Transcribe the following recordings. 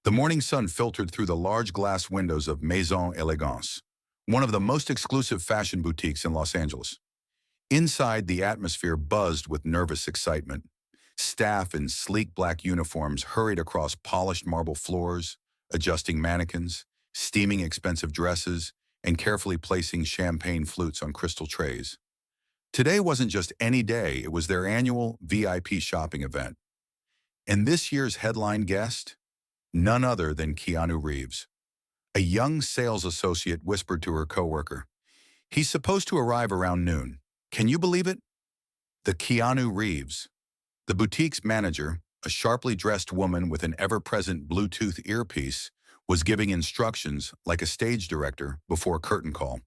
The morning sun filtered through the large glass windows of Maison Elegance, one of the most exclusive fashion boutiques in Los Angeles. Inside, the atmosphere buzzed with nervous excitement. Staff in sleek black uniforms hurried across polished marble floors, adjusting mannequins, steaming expensive dresses, and carefully placing champagne flutes on crystal trays. Today wasn't just any day, it was their annual VIP shopping event. And this year's headline guest? None other than Keanu Reeves. A young sales associate whispered to her coworker, "He's supposed to arrive around noon. Can you believe it?" The Keanu Reeves. The boutique's manager, a sharply dressed woman with an ever-present Bluetooth earpiece, was giving instructions like a stage director before a curtain call.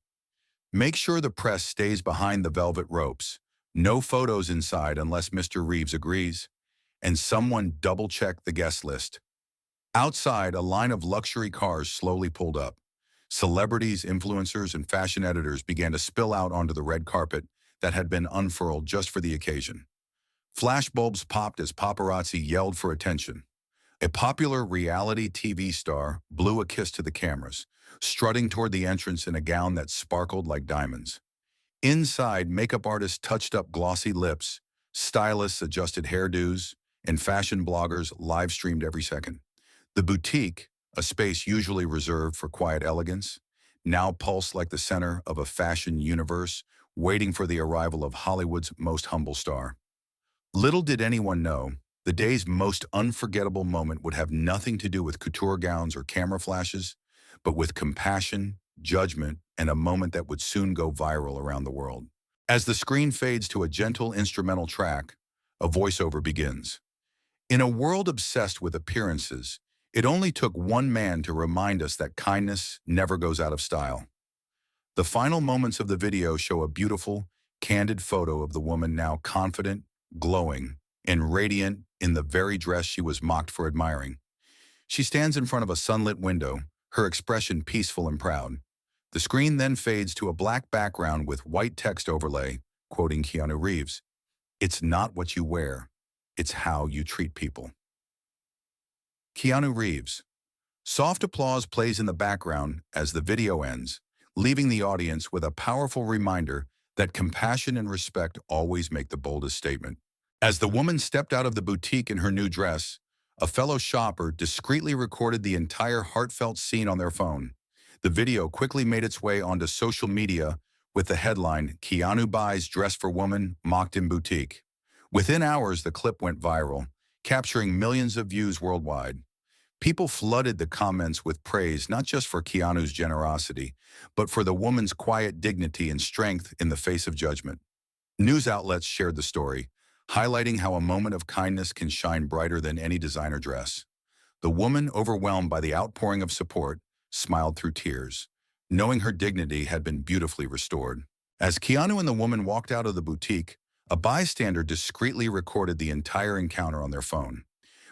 Make sure the press stays behind the velvet ropes. No photos inside unless Mr. Reeves agrees. And someone double-check the guest list. Outside, a line of luxury cars slowly pulled up. Celebrities, influencers, and fashion editors began to spill out onto the red carpet that had been unfurled just for the occasion. Flashbulbs popped as paparazzi yelled for attention. A popular reality TV star blew a kiss to the cameras, strutting toward the entrance in a gown that sparkled like diamonds. Inside, makeup artists touched up glossy lips, stylists adjusted hairdos, and fashion bloggers live-streamed every second. The boutique, a space usually reserved for quiet elegance, now pulsed like the center of a fashion universe, waiting for the arrival of Hollywood's most humble star. Little did anyone know, the day's most unforgettable moment would have nothing to do with couture gowns or camera flashes, but with compassion, judgment, and a moment that would soon go viral around the world. As the screen fades to a gentle instrumental track, a voiceover begins. In a world obsessed with appearances, it only took one man to remind us that kindness never goes out of style. The final moments of the video show a beautiful, candid photo of the woman now confident, glowing, and radiant in the very dress she was mocked for admiring. She stands in front of a sunlit window, her expression peaceful and proud. The screen then fades to a black background with white text overlay, quoting Keanu Reeves, "It's not what you wear, it's how you treat people." Keanu Reeves. Soft applause plays in the background as the video ends, leaving the audience with a powerful reminder that compassion and respect always make the boldest statement. As the woman stepped out of the boutique in her new dress, a fellow shopper discreetly recorded the entire heartfelt scene on their phone. The video quickly made its way onto social media with the headline, "Keanu buys dress for woman, mocked in boutique." Within hours, the clip went viral, capturing millions of views worldwide. People flooded the comments with praise not just for Keanu's generosity, but for the woman's quiet dignity and strength in the face of judgment. News outlets shared the story, highlighting how a moment of kindness can shine brighter than any designer dress. The woman, overwhelmed by the outpouring of support, smiled through tears, knowing her dignity had been beautifully restored. As Keanu and the woman walked out of the boutique, a bystander discreetly recorded the entire encounter on their phone.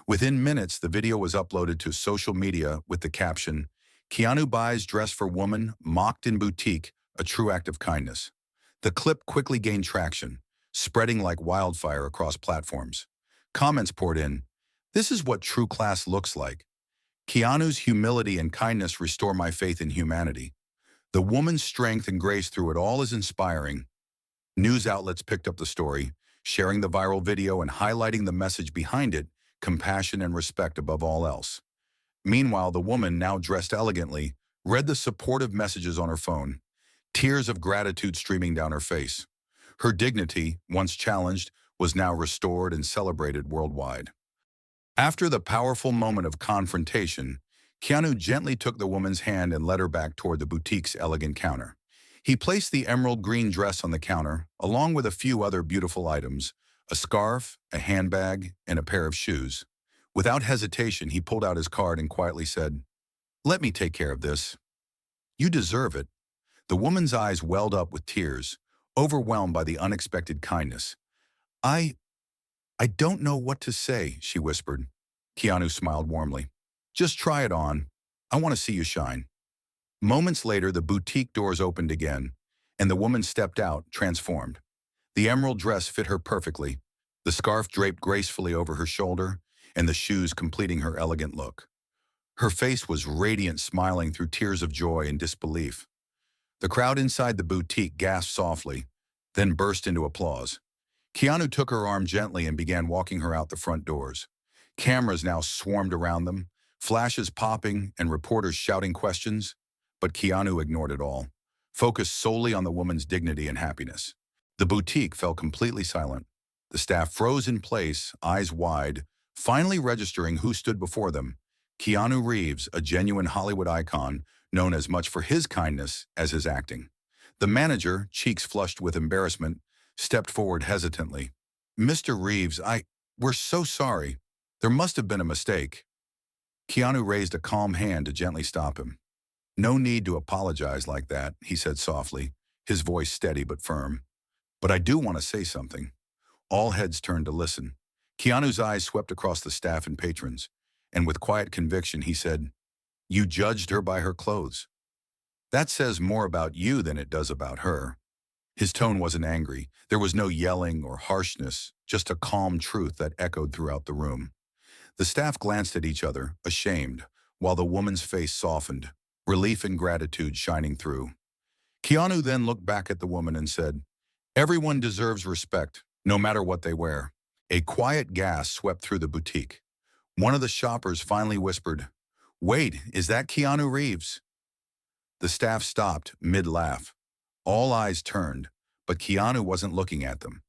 Within minutes, the video was uploaded to social media with the caption, "Keanu buys dress for woman, mocked in boutique, a true act of kindness." The clip quickly gained traction, spreading like wildfire across platforms. Comments poured in, "This is what true class looks like. Keanu's humility and kindness restore my faith in humanity. The woman's strength and grace through it all is inspiring." News outlets picked up the story, sharing the viral video and highlighting the message behind it, compassion and respect above all else. Meanwhile, the woman, now dressed elegantly, read the supportive messages on her phone, tears of gratitude streaming down her face. Her dignity, once challenged, was now restored and celebrated worldwide. After the powerful moment of confrontation, Keanu gently took the woman's hand and led her back toward the boutique's elegant counter. He placed the emerald green dress on the counter, along with a few other beautiful items, a scarf, a handbag, and a pair of shoes. Without hesitation, he pulled out his card and quietly said, "Let me take care of this. You deserve it." The woman's eyes welled up with tears, overwhelmed by the unexpected kindness. I don't know what to say," she whispered. Keanu smiled warmly. "Just try it on. I want to see you shine." Moments later, the boutique doors opened again, and the woman stepped out, transformed. The emerald dress fit her perfectly, the scarf draped gracefully over her shoulder, and the shoes completing her elegant look. Her face was radiant, smiling through tears of joy and disbelief. The crowd inside the boutique gasped softly, then burst into applause. Keanu took her arm gently and began walking her out the front doors. Cameras now swarmed around them, flashes popping and reporters shouting questions, but Keanu ignored it all, focused solely on the woman's dignity and happiness. The boutique fell completely silent. The staff froze in place, eyes wide, finally registering who stood before them. Keanu Reeves, a genuine Hollywood icon, known as much for his kindness as his acting. The manager, cheeks flushed with embarrassment, stepped forward hesitantly. "Mr. Reeves, we're so sorry. There must have been a mistake." Keanu raised a calm hand to gently stop him. "No need to apologize like that," he said softly, his voice steady but firm. "But I do want to say something." All heads turned to listen. Keanu's eyes swept across the staff and patrons, and with quiet conviction he said, "You judged her by her clothes. That says more about you than it does about her." His tone wasn't angry. There was no yelling or harshness, just a calm truth that echoed throughout the room. The staff glanced at each other, ashamed, while the woman's face softened, relief and gratitude shining through. Keanu then looked back at the woman and said, "Everyone deserves respect, no matter what they wear." A quiet gasp swept through the boutique. One of the shoppers finally whispered, "Wait, is that Keanu Reeves?" The staff stopped, mid-laugh. All eyes turned, but Keanu wasn't looking at them.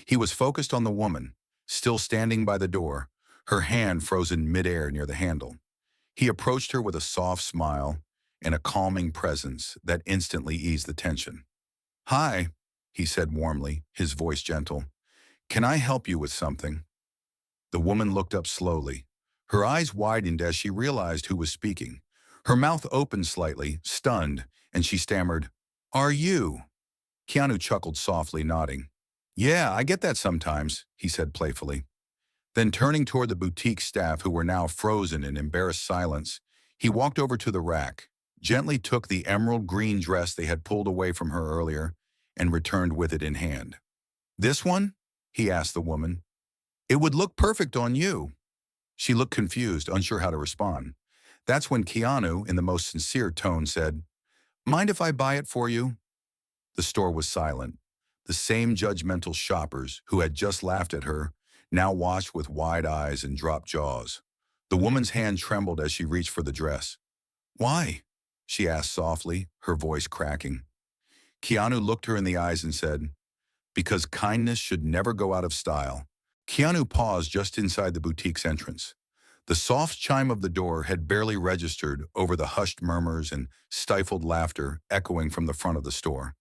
He was focused on the woman, still standing by the door, her hand frozen mid-air near the handle. He approached her with a soft smile and a calming presence that instantly eased the tension. "Hi," he said warmly, his voice gentle. "Can I help you with something?" The woman looked up slowly. Her eyes widened as she realized who was speaking. Her mouth opened slightly, stunned, and she stammered, "Are you?" Keanu chuckled softly, nodding. "Yeah, I get that sometimes," he said playfully. Then turning toward the boutique staff who were now frozen in embarrassed silence, he walked over to the rack, gently took the emerald green dress they had pulled away from her earlier, and returned with it in hand. "This one?" he asked the woman. "It would look perfect on you." She looked confused, unsure how to respond. That's when Keanu, in the most sincere tone, said, "Mind if I buy it for you?" The store was silent. The same judgmental shoppers who had just laughed at her now watched with wide eyes and dropped jaws. The woman's hand trembled as she reached for the dress. "Why?" she asked softly, her voice cracking. Keanu looked her in the eyes and said, "Because kindness should never go out of style." Keanu paused just inside the boutique's entrance. The soft chime of the door had barely registered over the hushed murmurs and stifled laughter echoing from the front of the store.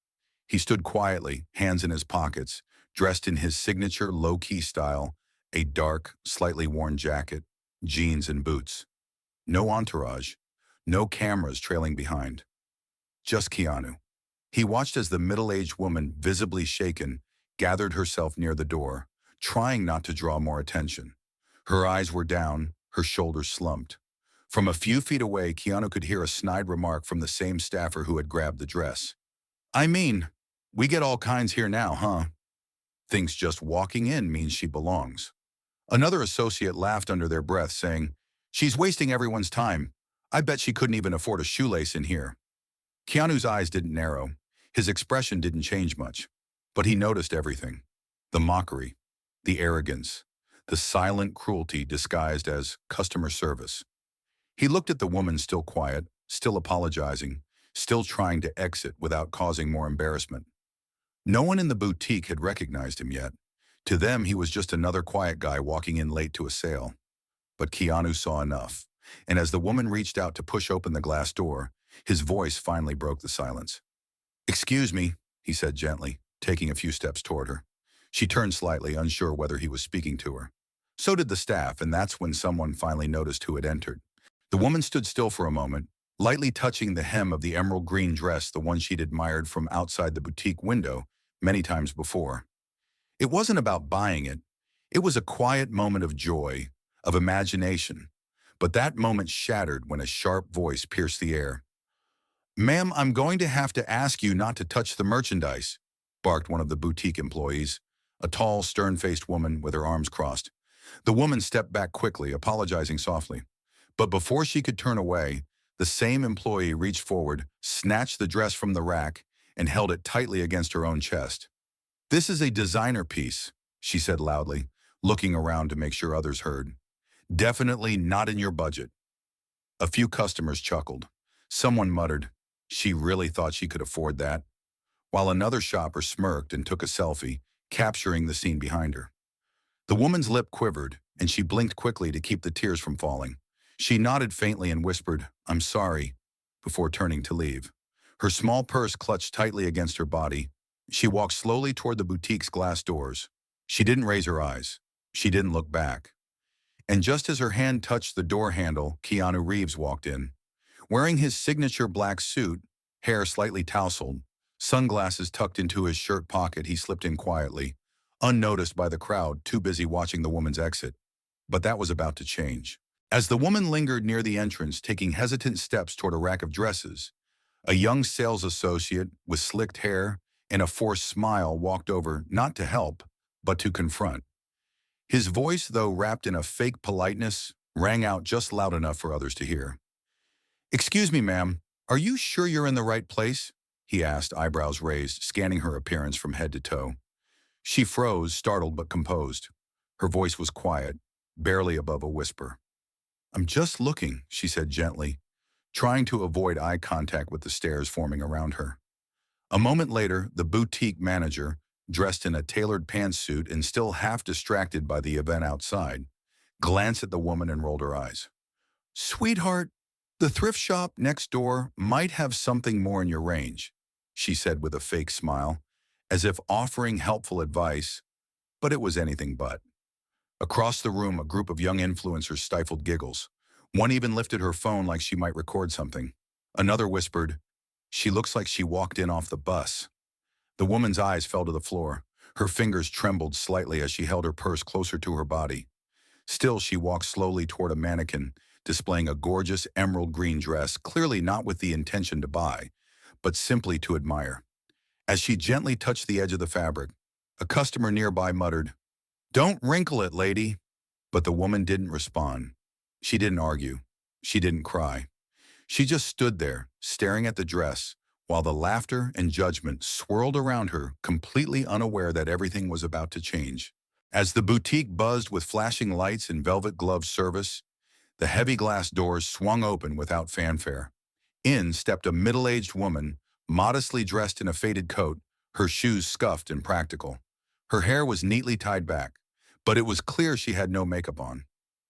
He stood quietly, hands in his pockets, dressed in his signature low-key style, a dark, slightly worn jacket, jeans and boots. No entourage, no cameras trailing behind. Just Keanu. He watched as the middle-aged woman, visibly shaken, gathered herself near the door, trying not to draw more attention. Her eyes were down, her shoulders slumped. From a few feet away, Keanu could hear a snide remark from the same staffer who had grabbed the dress. "I mean, we get all kinds here now, huh? Thinks just walking in means she belongs." Another associate laughed under their breath, saying, "She's wasting everyone's time. I bet she couldn't even afford a shoelace in here." Keanu's eyes didn't narrow. His expression didn't change much. But he noticed everything. The mockery, the arrogance, the silent cruelty disguised as customer service. He looked at the woman, still quiet, still apologizing, still trying to exit without causing more embarrassment. No one in the boutique had recognized him yet. To them, he was just another quiet guy walking in late to a sale. But Keanu saw enough, and as the woman reached out to push open the glass door, his voice finally broke the silence. "Excuse me," he said gently, taking a few steps toward her. She turned slightly, unsure whether he was speaking to her. So did the staff, and that's when someone finally noticed who had entered. The woman stood still for a moment, lightly touching the hem of the emerald green dress, the one she'd admired from outside the boutique window many times before. It wasn't about buying it. It was a quiet moment of joy, of imagination. But that moment shattered when a sharp voice pierced the air. "Ma'am, I'm going to have to ask you not to touch the merchandise," barked one of the boutique employees, a tall, stern-faced woman with her arms crossed. The woman stepped back quickly, apologizing softly. But before she could turn away, the same employee reached forward, snatched the dress from the rack, and held it tightly against her own chest. "This is a designer piece," she said loudly, looking around to make sure others heard. "Definitely not in your budget." A few customers chuckled. Someone muttered, "She really thought she could afford that," while another shopper smirked and took a selfie, capturing the scene behind her. The woman's lip quivered, and she blinked quickly to keep the tears from falling. She nodded faintly and whispered, "I'm sorry," before turning to leave. Her small purse clutched tightly against her body. She walked slowly toward the boutique's glass doors. She didn't raise her eyes. She didn't look back. And just as her hand touched the door handle, Keanu Reeves walked in. Wearing his signature black suit, hair slightly tousled, sunglasses tucked into his shirt pocket, he slipped in quietly, unnoticed by the crowd too busy watching the woman's exit. But that was about to change. As the woman lingered near the entrance, taking hesitant steps toward a rack of dresses, a young sales associate with slicked hair and a forced smile walked over, not to help, but to confront. His voice, though wrapped in a fake politeness, rang out just loud enough for others to hear. "Excuse me, ma'am, are you sure you're in the right place?" he asked, eyebrows raised, scanning her appearance from head to toe. She froze, startled but composed. Her voice was quiet, barely above a whisper. "I'm just looking," she said gently, trying to avoid eye contact with the stares forming around her. A moment later, the boutique manager, dressed in a tailored pantsuit and still half distracted by the event outside, glanced at the woman and rolled her eyes. "Sweetheart, the thrift shop next door might have something more in your range," she said with a fake smile, as if offering helpful advice, but it was anything but. Across the room, a group of young influencers stifled giggles. One even lifted her phone like she might record something. Another whispered, "She looks like she walked in off the bus." The woman's eyes fell to the floor. Her fingers trembled slightly as she held her purse closer to her body. Still, she walked slowly toward a mannequin, displaying a gorgeous emerald green dress, clearly not with the intention to buy, but simply to admire. As she gently touched the edge of the fabric, a customer nearby muttered, "Don't wrinkle it, lady." But the woman didn't respond. She didn't argue. She didn't cry. She just stood there, staring at the dress, while the laughter and judgment swirled around her, completely unaware that everything was about to change. As the boutique buzzed with flashing lights and velvet-gloved service, the heavy glass doors swung open without fanfare. In stepped a middle-aged woman, modestly dressed in a faded coat, her shoes scuffed and practical. Her hair was neatly tied back, but it was clear she had no makeup on.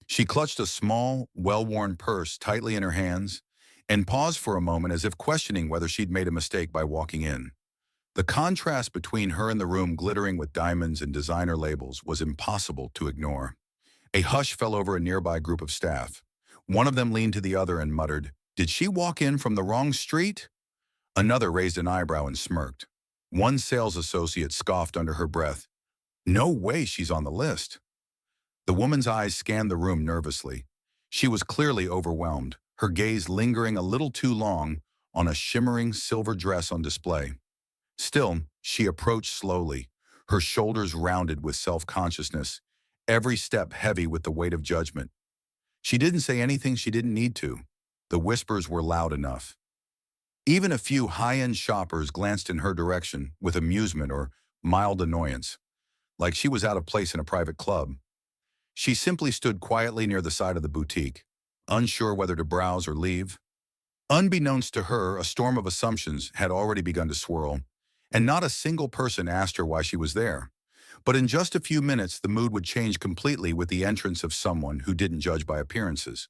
She clutched a small, well-worn purse tightly in her hands and paused for a moment as if questioning whether she'd made a mistake by walking in. The contrast between her and the room glittering with diamonds and designer labels was impossible to ignore. A hush fell over a nearby group of staff. One of them leaned to the other and muttered, "Did she walk in from the wrong street?" Another raised an eyebrow and smirked. One sales associate scoffed under her breath, "No way she's on the list." The woman's eyes scanned the room nervously. She was clearly overwhelmed, her gaze lingering a little too long on a shimmering silver dress on display. Still, she approached slowly, her shoulders rounded with self-consciousness, every step heavy with the weight of judgment. She didn't say anything she didn't need to. The whispers were loud enough. Even a few high-end shoppers glanced in her direction with amusement or mild annoyance, like she was out of place in a private club. She simply stood quietly near the side of the boutique, unsure whether to browse or leave. Unbeknownst to her, a storm of assumptions had already begun to swirl, and not a single person asked her why she was there. But in just a few minutes, the mood would change completely with the entrance of someone who didn't judge by appearances.